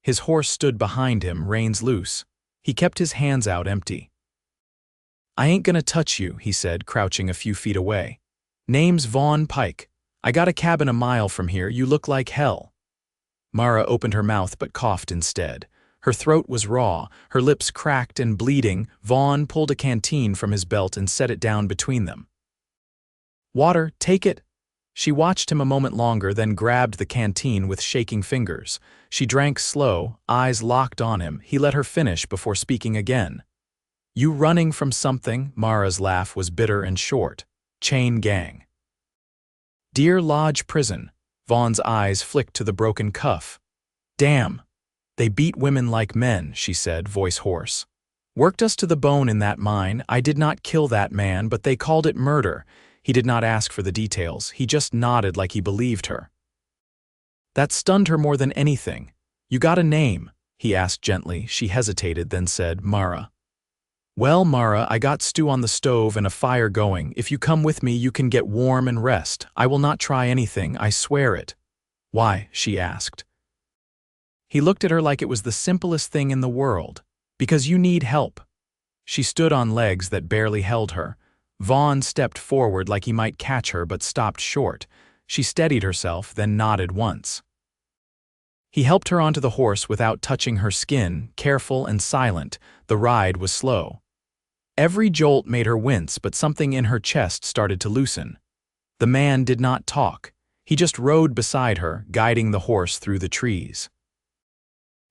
His horse stood behind him, reins loose. He kept his hands out empty. "I ain't gonna touch you," he said, crouching a few feet away. "Name's Vaughn Pike. I got a cabin a mile from here. You look like hell." Mara opened her mouth but coughed instead. Her throat was raw, her lips cracked and bleeding. Vaughn pulled a canteen from his belt and set it down between them. "Water, take it." She watched him a moment longer, then grabbed the canteen with shaking fingers. She drank slow, eyes locked on him. He let her finish before speaking again. "You running from something?" Mara's laugh was bitter and short. "Chain gang." "Deer Lodge Prison." Vaughn's eyes flicked to the broken cuff. "Damn. They beat women like men," she said, voice hoarse. "Worked us to the bone in that mine. I did not kill that man, but they called it murder." He did not ask for the details. He just nodded like he believed her. That stunned her more than anything. "You got a name?" he asked gently. She hesitated, then said, "Mara." "Well, Mara, I got stew on the stove and a fire going. If you come with me, you can get warm and rest. I will not try anything, I swear it." "Why?" she asked. He looked at her like it was the simplest thing in the world. "Because you need help." She stood on legs that barely held her. Vaughn stepped forward like he might catch her but stopped short. She steadied herself, then nodded once. He helped her onto the horse without touching her skin, careful and silent. The ride was slow. Every jolt made her wince, but something in her chest started to loosen. The man did not talk. He just rode beside her, guiding the horse through the trees.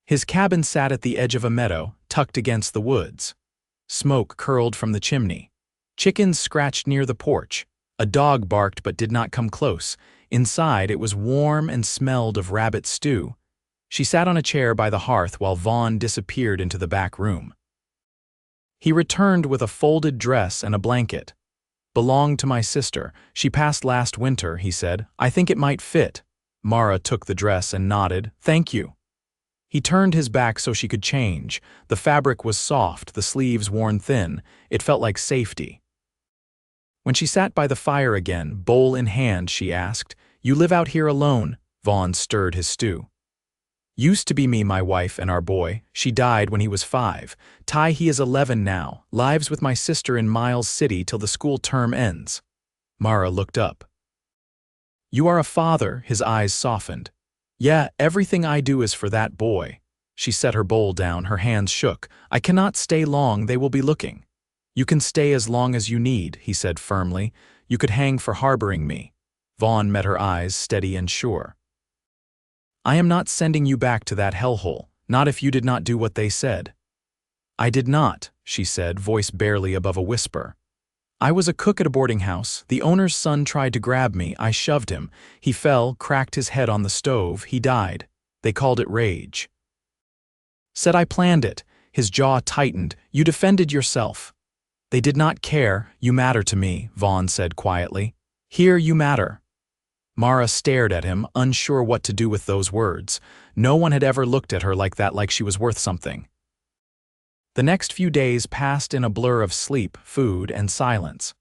His cabin sat at the edge of a meadow, tucked against the woods. Smoke curled from the chimney. Chickens scratched near the porch. A dog barked but did not come close. Inside, it was warm and smelled of rabbit stew. She sat on a chair by the hearth while Vaughn disappeared into the back room. He returned with a folded dress and a blanket. "Belonged to my sister. She passed last winter," he said. "I think it might fit." Mara took the dress and nodded. "Thank you." He turned his back so she could change. The fabric was soft, the sleeves worn thin. It felt like safety. When she sat by the fire again, bowl in hand, she asked, "You live out here alone?" Vaughn stirred his stew. "Used to be me, my wife, and our boy. She died when he was 5. Ty, he is 11 now. Lives with my sister in Miles City till the school term ends." Mara looked up. "You are a father," his eyes softened. "Yeah, everything I do is for that boy." She set her bowl down, her hands shook. "I cannot stay long, they will be looking." "You can stay as long as you need," he said firmly. "You could hang for harboring me." Vaughn met her eyes, steady and sure. "I am not sending you back to that hellhole, not if you did not do what they said." "I did not," she said, voice barely above a whisper. "I was a cook at a boarding house. The owner's son tried to grab me. I shoved him. He fell, cracked his head on the stove. He died. They called it rage." "Said I planned it." His jaw tightened. "You defended yourself." "They did not care. You matter to me," Vaughn said quietly. "Here you matter." Mara stared at him, unsure what to do with those words. No one had ever looked at her like that, like she was worth something. The next few days passed in a blur of sleep, food, and silence.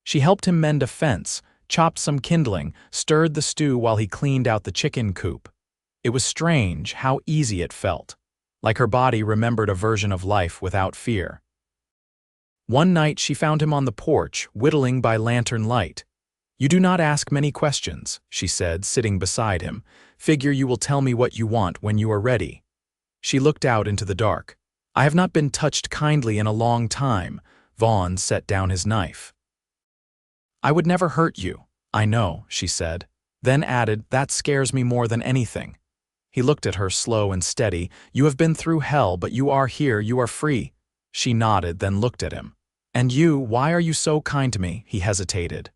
She helped him mend a fence, chopped some kindling, stirred the stew while he cleaned out the chicken coop. It was strange how easy it felt, like her body remembered a version of life without fear. One night she found him on the porch, whittling by lantern light. "You do not ask many questions," she said, sitting beside him. "Figure you will tell me what you want when you are ready." She looked out into the dark. "I have not been touched kindly in a long time." Vaughn set down his knife. "I would never hurt you." "I know," she said. Then added, "That scares me more than anything." He looked at her, slow and steady. "You have been through hell, but you are here, you are free." She nodded, then looked at him. "And you, why are you so kind to me?" He hesitated.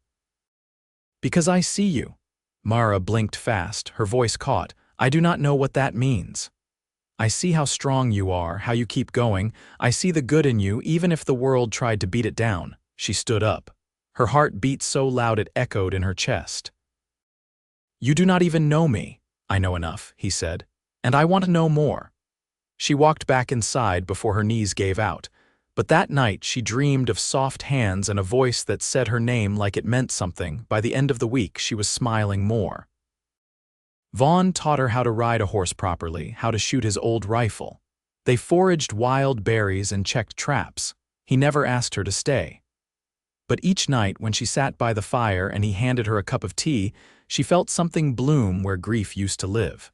"Because I see you." Mara blinked fast, her voice caught. "I do not know what that means." "I see how strong you are, how you keep going. I see the good in you, even if the world tried to beat it down." She stood up. Her heart beat so loud it echoed in her chest. "You do not even know me." "I know enough," he said. "And I want to know more." She walked back inside before her knees gave out. But that night she dreamed of soft hands and a voice that said her name like it meant something. By the end of the week she was smiling more. Vaughn taught her how to ride a horse properly, how to shoot his old rifle. They foraged wild berries and checked traps. He never asked her to stay. But each night when she sat by the fire and he handed her a cup of tea, she felt something bloom where grief used to live.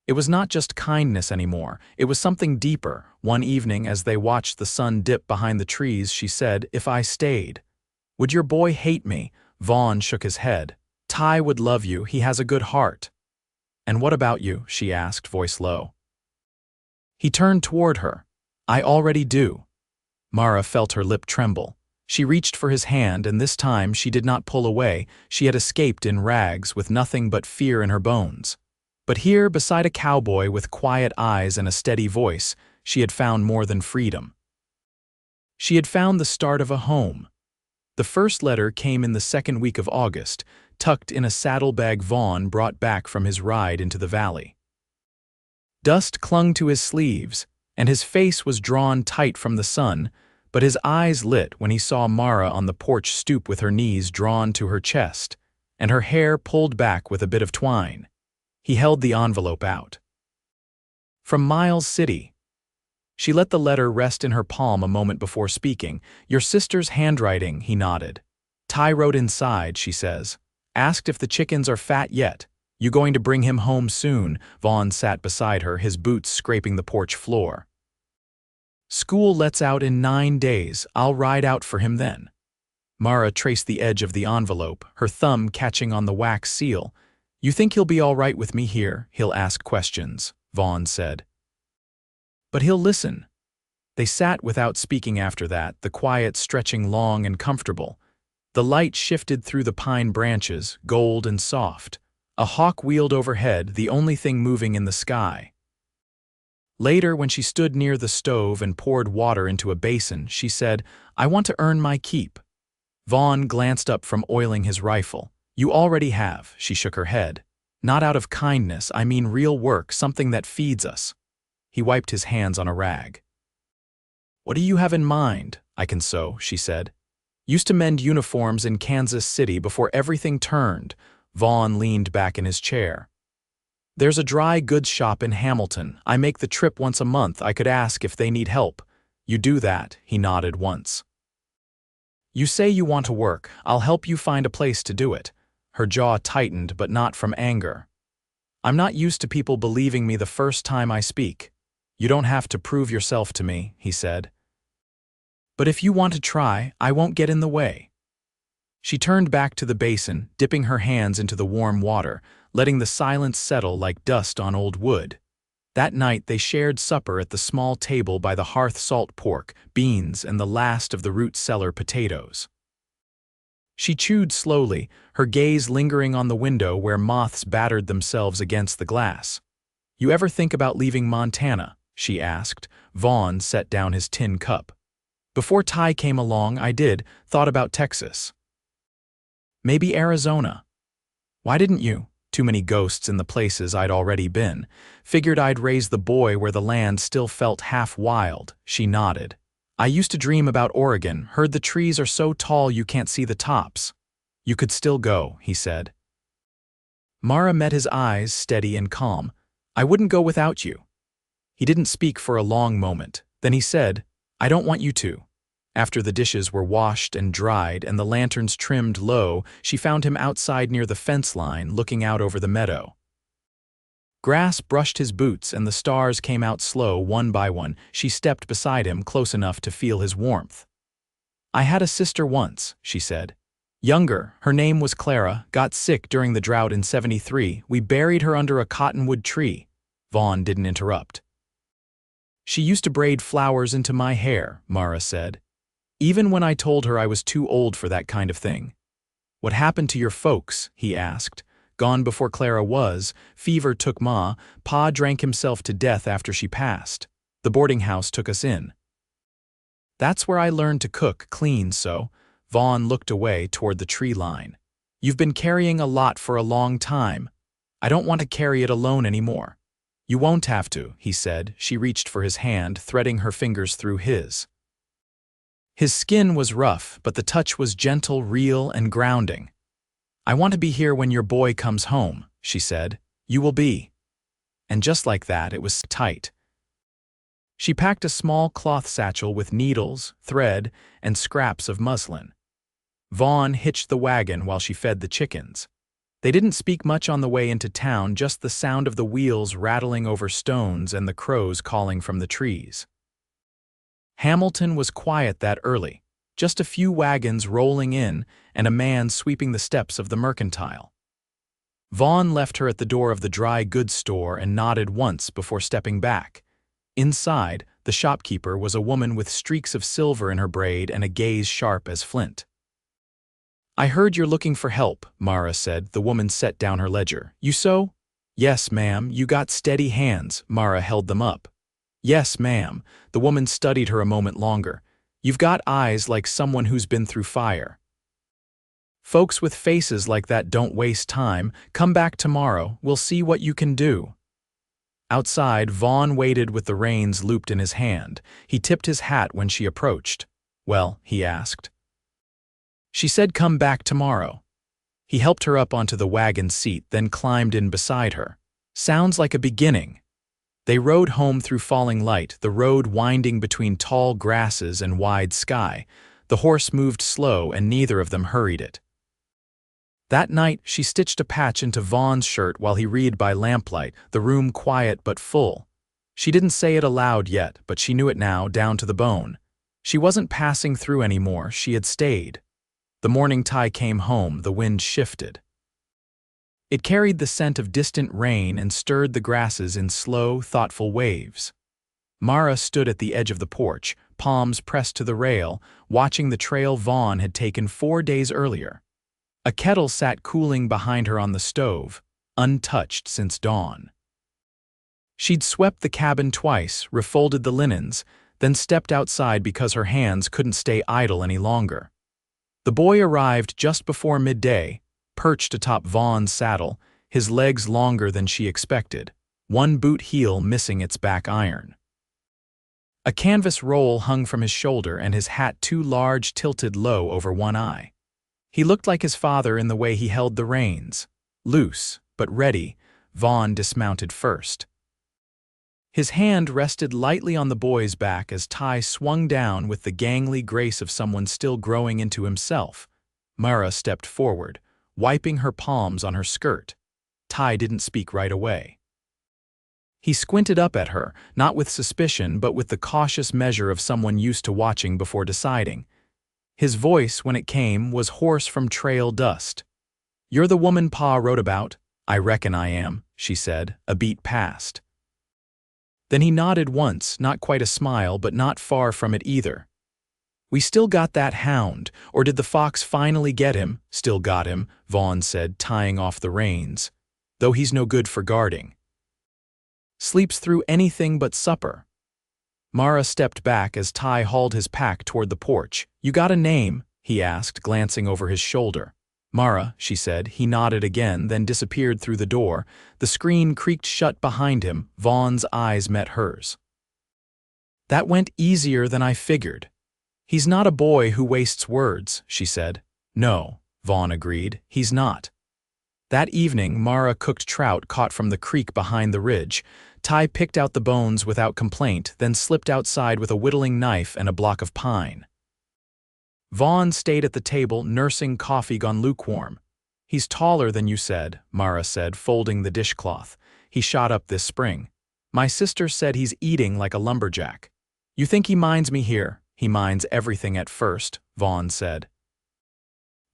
It was not just kindness anymore, it was something deeper. One evening as they watched the sun dip behind the trees, she said, "If I stayed, would your boy hate me?" Vaughn shook his head. "Ty would love you, he has a good heart." "And what about you?" she asked, voice low. He turned toward her. "I already do." Mara felt her lip tremble. She reached for his hand, and this time she did not pull away. She had escaped in rags, with nothing but fear in her bones. But here, beside a cowboy with quiet eyes and a steady voice, she had found more than freedom. She had found the start of a home. The first letter came in the second week of August, tucked in a saddlebag Vaughn brought back from his ride into the valley. Dust clung to his sleeves, and his face was drawn tight from the sun, but his eyes lit when he saw Mara on the porch stoop with her knees drawn to her chest, and her hair pulled back with a bit of twine. He held the envelope out. From Miles City. She let the letter rest in her palm a moment before speaking. "Your sister's handwriting," he nodded. "Ty wrote inside," she says. "Asked if the chickens are fat yet. You going to bring him home soon?" Vaughn sat beside her, his boots scraping the porch floor. "School lets out in 9 days. I'll ride out for him then." Mara traced the edge of the envelope, her thumb catching on the wax seal. "You think he'll be all right with me here? He'll ask questions," Vaughn said. "But he'll listen." They sat without speaking after that, the quiet stretching long and comfortable. The light shifted through the pine branches, gold and soft. A hawk wheeled overhead, the only thing moving in the sky. Later, when she stood near the stove and poured water into a basin, she said, "I want to earn my keep." Vaughn glanced up from oiling his rifle. "You already have," she shook her head. "Not out of kindness, I mean real work, something that feeds us." He wiped his hands on a rag. "What do you have in mind?" "I can sew," she said. "Used to mend uniforms in Kansas City before everything turned." Vaughn leaned back in his chair. "There's a dry goods shop in Hamilton. I make the trip once a month. I could ask if they need help." "You do that," he nodded once. "You say you want to work. I'll help you find a place to do it." Her jaw tightened, but not from anger. "I'm not used to people believing me the first time I speak." "You don't have to prove yourself to me," he said. "But if you want to try, I won't get in the way." She turned back to the basin, dipping her hands into the warm water, letting the silence settle like dust on old wood. That night they shared supper at the small table by the hearth, salt pork, beans, and the last of the root cellar potatoes. She chewed slowly, her gaze lingering on the window where moths battered themselves against the glass. "You ever think about leaving Montana?" she asked. Vaughn set down his tin cup. "Before Ty came along, I did, thought about Texas. Maybe Arizona." "Why didn't you?" "Too many ghosts in the places I'd already been. Figured I'd raise the boy where the land still felt half wild." She nodded. "I used to dream about Oregon, heard the trees are so tall you can't see the tops." "You could still go," he said. Mara met his eyes, steady and calm. "I wouldn't go without you." He didn't speak for a long moment. Then he said, "I don't want you to." After the dishes were washed and dried and the lanterns trimmed low, she found him outside near the fence line, looking out over the meadow. Grass brushed his boots and the stars came out slow, one by one. She stepped beside him, close enough to feel his warmth. "I had a sister once," she said. "Younger, her name was Clara, got sick during the drought in '73. We buried her under a cottonwood tree." Vaughn didn't interrupt. "She used to braid flowers into my hair," Mara said. "Even when I told her I was too old for that kind of thing." "What happened to your folks?" he asked. "Gone before Clara was. Fever took Ma. Pa drank himself to death after she passed. The boarding house took us in. That's where I learned to cook, clean, so." Vaughn looked away toward the tree line. "You've been carrying a lot for a long time. I don't want to carry it alone anymore." "You won't have to," he said. She reached for his hand, threading her fingers through his. His skin was rough, but the touch was gentle, real, and grounding. I want to be here when your boy comes home, she said. You will be. And just like that, it was tight. She packed a small cloth satchel with needles, thread, and scraps of muslin. Vaughn hitched the wagon while she fed the chickens. They didn't speak much on the way into town, just the sound of the wheels rattling over stones and the crows calling from the trees. Hamilton was quiet that early, just a few wagons rolling in and a man sweeping the steps of the mercantile. Vaughn left her at the door of the dry goods store and nodded once before stepping back. Inside, the shopkeeper was a woman with streaks of silver in her braid and a gaze sharp as flint. I heard you're looking for help, Mara said. The woman set down her ledger. You sew? Yes, ma'am. You got steady hands. Mara held them up. Yes, ma'am. The woman studied her a moment longer. You've got eyes like someone who's been through fire. Folks with faces like that don't waste time. Come back tomorrow. We'll see what you can do. Outside, Vaughn waited with the reins looped in his hand. He tipped his hat when she approached. Well, he asked. She said come back tomorrow. He helped her up onto the wagon seat, then climbed in beside her. Sounds like a beginning. They rode home through falling light, the road winding between tall grasses and wide sky. The horse moved slow and neither of them hurried it. That night, she stitched a patch into Vaughn's shirt while he read by lamplight, the room quiet but full. She didn't say it aloud yet, but she knew it now, down to the bone. She wasn't passing through anymore, she had stayed. The morning Ty came home, the wind shifted. It carried the scent of distant rain and stirred the grasses in slow, thoughtful waves. Mara stood at the edge of the porch, palms pressed to the rail, watching the trail Vaughn had taken 4 days earlier. A kettle sat cooling behind her on the stove, untouched since dawn. She'd swept the cabin twice, refolded the linens, then stepped outside because her hands couldn't stay idle any longer. The boy arrived just before midday, perched atop Vaughn's saddle, his legs longer than she expected, one boot heel missing its back iron. A canvas roll hung from his shoulder and his hat too large tilted low over one eye. He looked like his father in the way he held the reins. Loose, but ready, Vaughn dismounted first. His hand rested lightly on the boy's back as Ty swung down with the gangly grace of someone still growing into himself. Mara stepped forward, wiping her palms on her skirt. Ty didn't speak right away. He squinted up at her, not with suspicion but with the cautious measure of someone used to watching before deciding. His voice, when it came, was hoarse from trail dust. You're the woman Pa wrote about? I reckon I am, she said, a beat past. Then he nodded once, not quite a smile, but not far from it either. We still got that hound, or did the fox finally get him? Still got him, Vaughn said, tying off the reins. Though he's no good for guarding. Sleeps through anything but supper. Mara stepped back as Ty hauled his pack toward the porch. You got a name? He asked, glancing over his shoulder. Mara, she said. He nodded again, then disappeared through the door. The screen creaked shut behind him. Vaughn's eyes met hers. That went easier than I figured. He's not a boy who wastes words, she said. No, Vaughn agreed. He's not. That evening, Mara cooked trout caught from the creek behind the ridge. Ty picked out the bones without complaint, then slipped outside with a whittling knife and a block of pine. Vaughn stayed at the table, nursing coffee gone lukewarm. He's taller than you said, Mara said, folding the dishcloth. He shot up this spring. My sister said he's eating like a lumberjack. You think he minds me here? He minds everything at first, Vaughn said.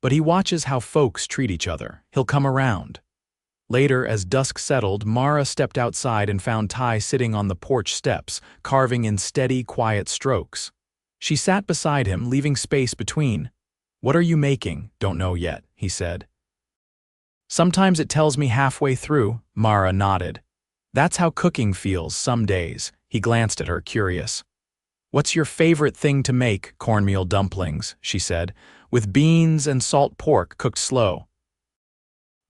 But he watches how folks treat each other. He'll come around. Later, as dusk settled, Mara stepped outside and found Ty sitting on the porch steps, carving in steady, quiet strokes. She sat beside him, leaving space between. What are you making? Don't know yet, he said. Sometimes it tells me halfway through, Mara nodded. That's how cooking feels some days. He glanced at her, curious. What's your favorite thing to make? Cornmeal dumplings, she said, with beans and salt pork cooked slow.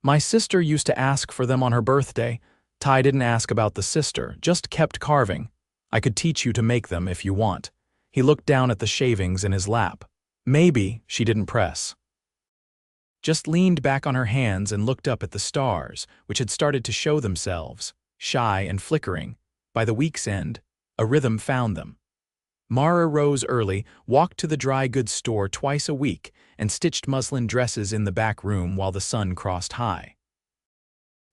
My sister used to ask for them on her birthday. Ty didn't ask about the sister, just kept carving. I could teach you to make them if you want. He looked down at the shavings in his lap. Maybe, she didn't press. just leaned back on her hands and looked up at the stars, which had started to show themselves, shy and flickering. By the week's end, a rhythm found them. Mara rose early, walked to the dry goods store twice a week, and stitched muslin dresses in the back room while the sun crossed high.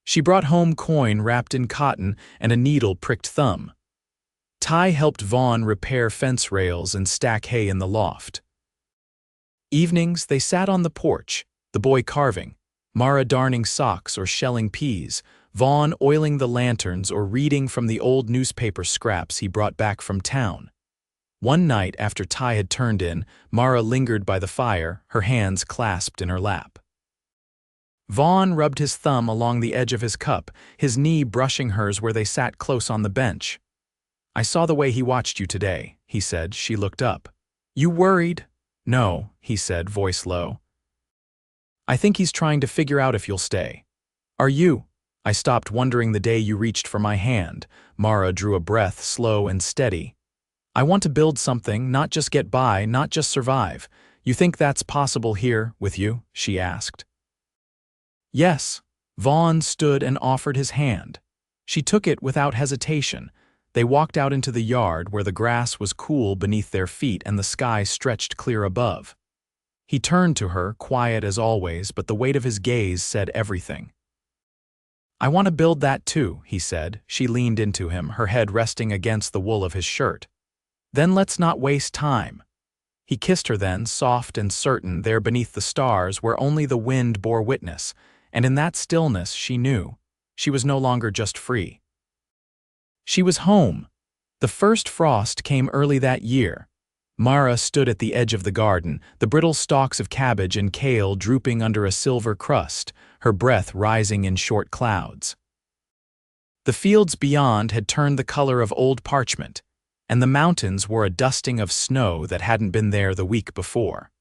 She brought home coin wrapped in cotton and a needle-pricked thumb. Ty helped Vaughn repair fence rails and stack hay in the loft. Evenings, they sat on the porch, the boy carving, Mara darning socks or shelling peas, Vaughn oiling the lanterns or reading from the old newspaper scraps he brought back from town. One night after Ty had turned in, Mara lingered by the fire, her hands clasped in her lap. Vaughn rubbed his thumb along the edge of his cup, his knee brushing hers where they sat close on the bench. "I saw the way he watched you today," he said. She looked up. "You worried?" "No," he said, voice low. "I think he's trying to figure out if you'll stay." "Are you?" "I stopped wondering the day you reached for my hand." Mara drew a breath, slow and steady. "I want to build something, not just get by, not just survive. You think that's possible here, with you?" she asked. "Yes." Vaughn stood and offered his hand. She took it without hesitation. They walked out into the yard where the grass was cool beneath their feet and the sky stretched clear above. He turned to her, quiet as always, but the weight of his gaze said everything. "I want to build that too," he said. She leaned into him, her head resting against the wool of his shirt. "Then let's not waste time." He kissed her then, soft and certain, there beneath the stars where only the wind bore witness, and in that stillness she knew she was no longer just free. She was home. The first frost came early that year. Mara stood at the edge of the garden, the brittle stalks of cabbage and kale drooping under a silver crust, her breath rising in short clouds. The fields beyond had turned the color of old parchment, and the mountains wore a dusting of snow that hadn't been there the week before.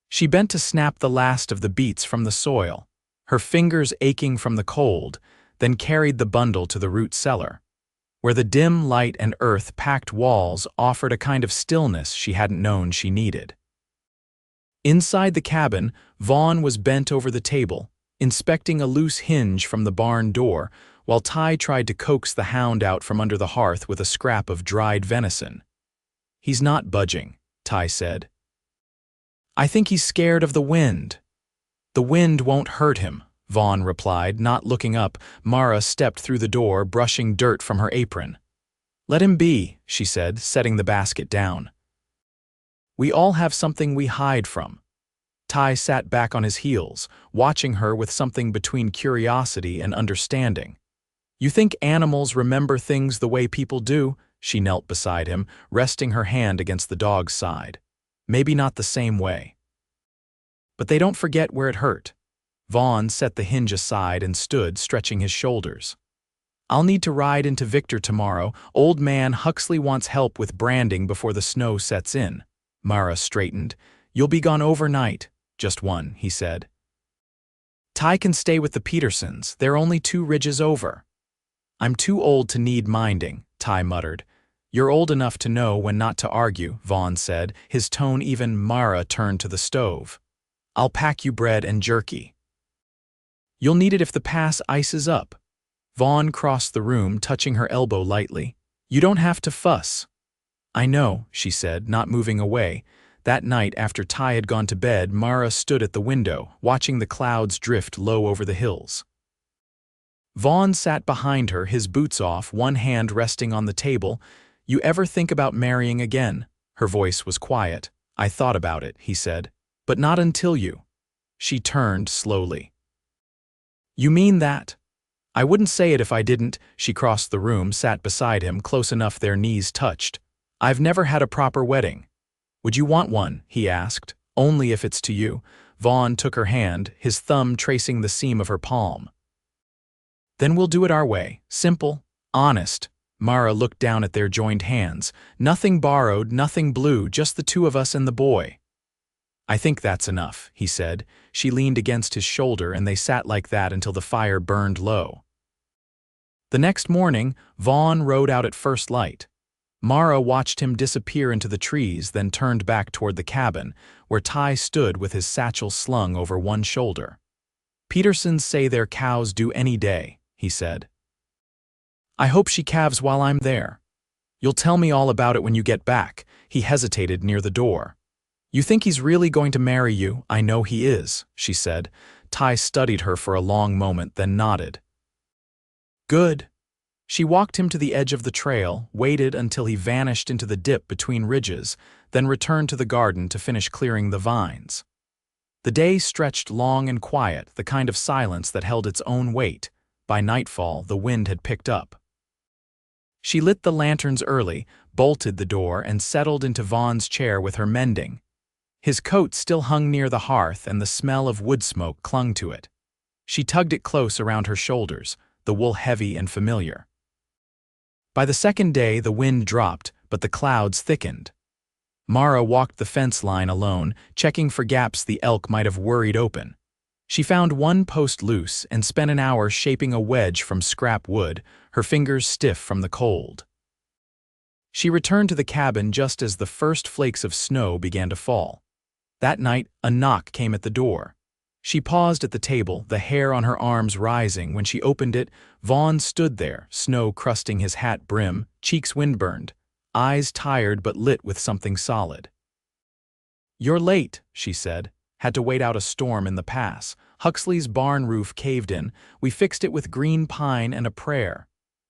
She bent to snap the last of the beets from the soil, her fingers aching from the cold, then carried the bundle to the root cellar, where the dim light and earth-packed walls offered a kind of stillness she hadn't known she needed. Inside the cabin, Vaughn was bent over the table, inspecting a loose hinge from the barn door, while Ty tried to coax the hound out from under the hearth with a scrap of dried venison. "He's not budging," Ty said. "I think he's scared of the wind." "The wind won't hurt him," Vaughn replied, not looking up. Mara stepped through the door, brushing dirt from her apron. "Let him be," she said, setting the basket down. "We all have something we hide from." Ty sat back on his heels, watching her with something between curiosity and understanding. "You think animals remember things the way people do?" She knelt beside him, resting her hand against the dog's side. "Maybe not the same way. But they don't forget where it hurt." Vaughn set the hinge aside and stood, stretching his shoulders. "I'll need to ride into Victor tomorrow. Old man Huxley wants help with branding before the snow sets in." Mara straightened. "You'll be gone overnight." "Just one," he said. "Ty can stay with the Petersons. They're only 2 ridges over." "I'm too old to need minding," Ty muttered. "You're old enough to know when not to argue," Vaughn said, his tone even. Mara turned to the stove. "I'll pack you bread and jerky. You'll need it if the pass ices up." Vaughn crossed the room, touching her elbow lightly. "You don't have to fuss." "I know," she said, not moving away. That night, after Ty had gone to bed, Mara stood at the window, watching the clouds drift low over the hills. Vaughn sat behind her, his boots off, one hand resting on the table. "You ever think about marrying again?" Her voice was quiet. "I thought about it," he said. "But not until you." She turned slowly. "You mean that?" "I wouldn't say it if I didn't." She crossed the room, sat beside him, close enough their knees touched. "I've never had a proper wedding." "Would you want one?" he asked. "Only if it's to you." Vaughn took her hand, his thumb tracing the seam of her palm. "Then we'll do it our way. Simple, honest." Mara looked down at their joined hands. "Nothing borrowed, nothing blue, just the 2 of us and the boy." "I think that's enough," he said. She leaned against his shoulder, and they sat like that until the fire burned low. The next morning, Vaughn rode out at first light. Mara watched him disappear into the trees, then turned back toward the cabin, where Ty stood with his satchel slung over one shoulder. "Petersons say their cows do any day," he said. "I hope she calves while I'm there. You'll tell me all about it when you get back." He hesitated near the door. "You think he's really going to marry you?" "I know he is," she said. Ty studied her for a long moment, then nodded. "Good." She walked him to the edge of the trail, waited until he vanished into the dip between ridges, then returned to the garden to finish clearing the vines. The day stretched long and quiet, the kind of silence that held its own weight. By nightfall, the wind had picked up. She lit the lanterns early, bolted the door, and settled into Vaughn's chair with her mending. His coat still hung near the hearth, and the smell of wood smoke clung to it. She tugged it close around her shoulders, the wool heavy and familiar. By the second day, the wind dropped, but the clouds thickened. Mara walked the fence line alone, checking for gaps the elk might have worried open. She found one post loose and spent an hour shaping a wedge from scrap wood, her fingers stiff from the cold. She returned to the cabin just as the first flakes of snow began to fall. That night, a knock came at the door. She paused at the table, the hair on her arms rising. When she opened it, Vaughn stood there, snow crusting his hat brim, cheeks windburned, eyes tired but lit with something solid. "You're late," she said. "Had to wait out a storm in the pass. Huxley's barn roof caved in. We fixed it with green pine and a prayer."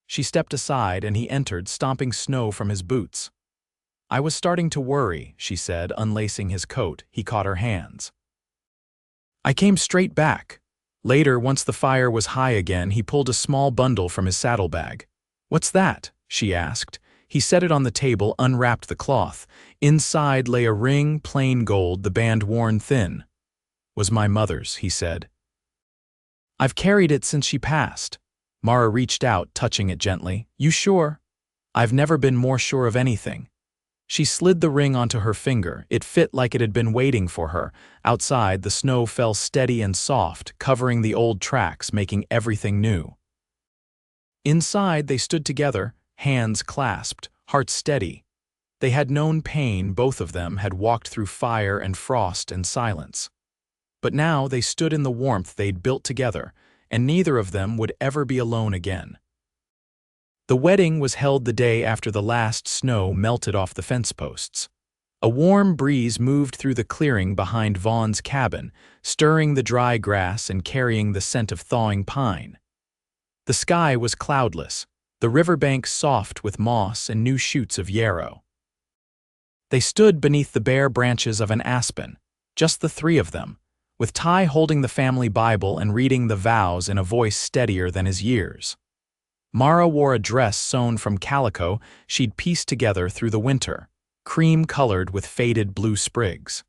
She stepped aside and he entered, stomping snow from his boots. "I was starting to worry," she said, unlacing his coat. He caught her hands. "I came straight back." Later, once the fire was high again, he pulled a small bundle from his saddlebag. "What's that?" she asked. He set it on the table, unwrapped the cloth. Inside lay a ring, plain gold, the band worn thin. "Was my mother's," he said. "I've carried it since she passed." Mara reached out, touching it gently. "You sure?" "I've never been more sure of anything." She slid the ring onto her finger. It fit like it had been waiting for her. Outside, the snow fell steady and soft, covering the old tracks, making everything new. Inside, they stood together, hands clasped, hearts steady. They had known pain, both of them had walked through fire and frost and silence. But now they stood in the warmth they'd built together, and neither of them would ever be alone again. The wedding was held the day after the last snow melted off the fence posts. A warm breeze moved through the clearing behind Vaughn's cabin, stirring the dry grass and carrying the scent of thawing pine. The sky was cloudless, the riverbank soft with moss and new shoots of yarrow. They stood beneath the bare branches of an aspen, just the three of them, with Ty holding the family Bible and reading the vows in a voice steadier than his years. Mara wore a dress sewn from calico she'd pieced together through the winter, cream-colored with faded blue sprigs.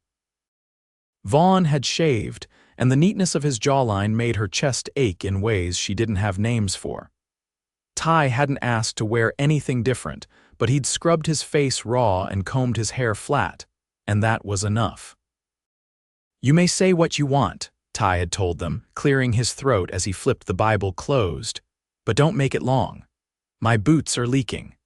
Vaughn had shaved, and the neatness of his jawline made her chest ache in ways she didn't have names for. Ty hadn't asked to wear anything different, but he'd scrubbed his face raw and combed his hair flat, and that was enough. "You may say what you want," Ty had told them, clearing his throat as he flipped the Bible closed. "But don't make it long. My boots are leaking."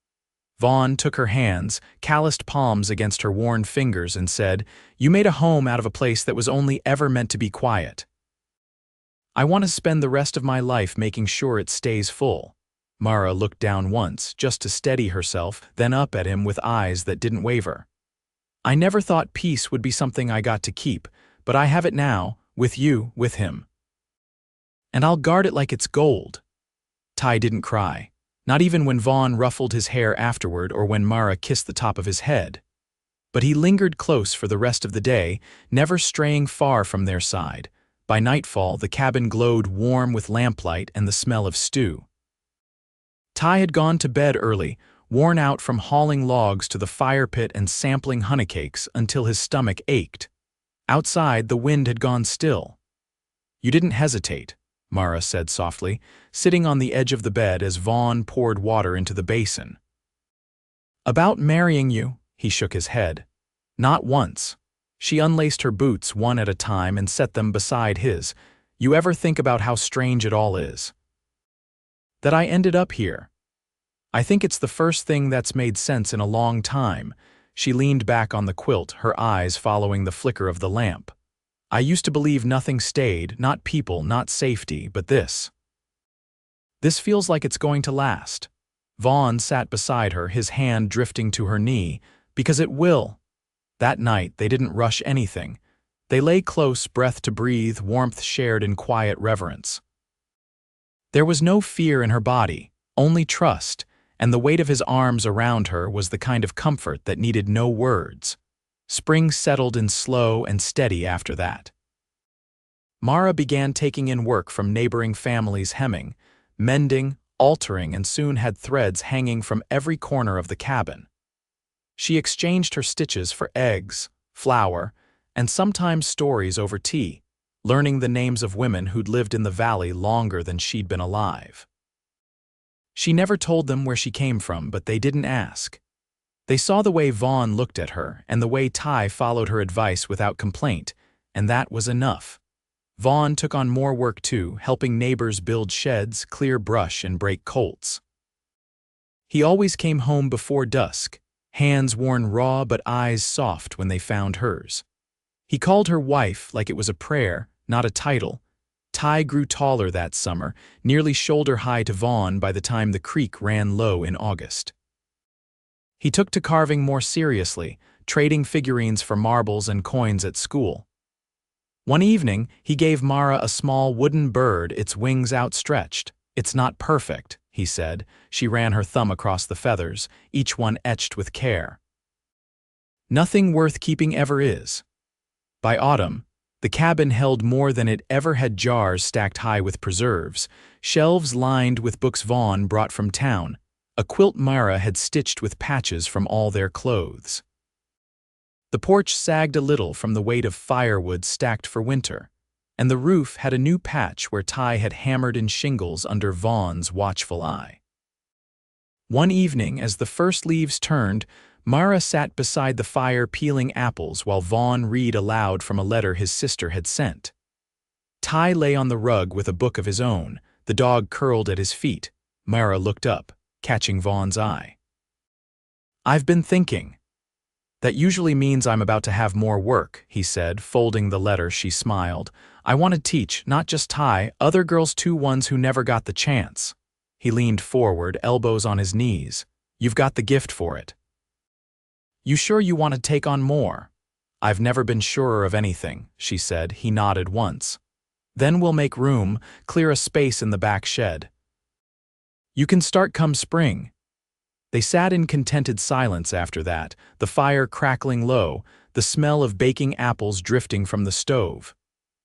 Vaughn took her hands, calloused palms against her worn fingers, and said, "You made a home out of a place that was only ever meant to be quiet. I want to spend the rest of my life making sure it stays full." Mara looked down once, just to steady herself, then up at him with eyes that didn't waver. "I never thought peace would be something I got to keep, but I have it now, with you, with him. And I'll guard it like it's gold." Ty didn't cry, not even when Vaughn ruffled his hair afterward or when Mara kissed the top of his head. But he lingered close for the rest of the day, never straying far from their side. By nightfall, the cabin glowed warm with lamplight and the smell of stew. Ty had gone to bed early, worn out from hauling logs to the fire pit and sampling honeycakes until his stomach ached. Outside, the wind had gone still. "You didn't hesitate," Mara said softly, sitting on the edge of the bed as Vaughn poured water into the basin. "About marrying you," he shook his head. "Not once." She unlaced her boots one at a time and set them beside his. "You ever think about how strange it all is? That I ended up here. I think it's the first thing that's made sense in a long time. She leaned back on the quilt, her eyes following the flicker of the lamp. I used to believe nothing stayed, not people, not safety, but this. This feels like it's going to last. Vaughn sat beside her, his hand drifting to her knee. Because it will. That night, they didn't rush anything. They lay close, breath to breathe, warmth shared in quiet reverence. There was no fear in her body, only trust, and the weight of his arms around her was the kind of comfort that needed no words. Spring settled in slow and steady after that. Mara began taking in work from neighboring families, hemming, mending, altering, and soon had threads hanging from every corner of the cabin. She exchanged her stitches for eggs, flour, and sometimes stories over tea, learning the names of women who'd lived in the valley longer than she'd been alive. She never told them where she came from, but they didn't ask. They saw the way Vaughn looked at her and the way Ty followed her advice without complaint, and that was enough. Vaughn took on more work too, helping neighbors build sheds, clear brush, and break colts. He always came home before dusk, hands worn raw but eyes soft when they found hers. He called her wife like it was a prayer, not a title. Ty grew taller that summer, nearly shoulder-high to Vaughn by the time the creek ran low in August. He took to carving more seriously, trading figurines for marbles and coins at school. One evening, he gave Mara a small wooden bird, its wings outstretched. "It's not perfect," he said. She ran her thumb across the feathers, each one etched with care. Nothing worth keeping ever is. By autumn, the cabin held more than it ever had, jars stacked high with preserves, shelves lined with books Vaughn brought from town, a quilt Mara had stitched with patches from all their clothes. The porch sagged a little from the weight of firewood stacked for winter, and the roof had a new patch where Ty had hammered in shingles under Vaughn's watchful eye. One evening, as the first leaves turned, Mara sat beside the fire peeling apples while Vaughn read aloud from a letter his sister had sent. Ty lay on the rug with a book of his own, the dog curled at his feet. Mara looked up, catching Vaughn's eye. "I've been thinking. That usually means I'm about to have more work," he said, folding the letter. She smiled. "I want to teach, not just Ty, other girls too, ones who never got the chance." He leaned forward, elbows on his knees. "You've got the gift for it. You sure you want to take on more?" "I've never been surer of anything," she said. He nodded once. "Then we'll make room, clear a space in the back shed. You can start come spring." They sat in contented silence after that, the fire crackling low, the smell of baking apples drifting from the stove.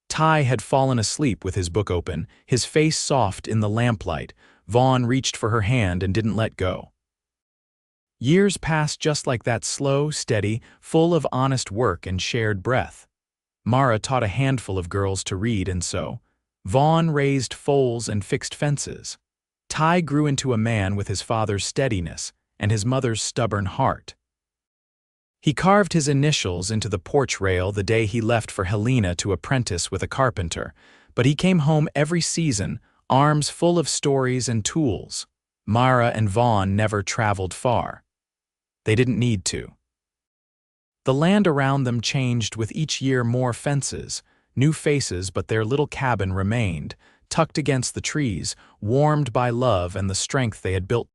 Ty had fallen asleep with his book open, his face soft in the lamplight. Vaughn reached for her hand and didn't let go. Years passed just like that, slow, steady, full of honest work and shared breath. Mara taught a handful of girls to read and sew. Vaughn raised foals and fixed fences. Ty grew into a man with his father's steadiness and his mother's stubborn heart. He carved his initials into the porch rail the day he left for Helena to apprentice with a carpenter, but he came home every season, arms full of stories and tools. Mara and Vaughn never traveled far. They didn't need to. The land around them changed with each year, more fences, new faces, but their little cabin remained, tucked against the trees, warmed by love and the strength they had built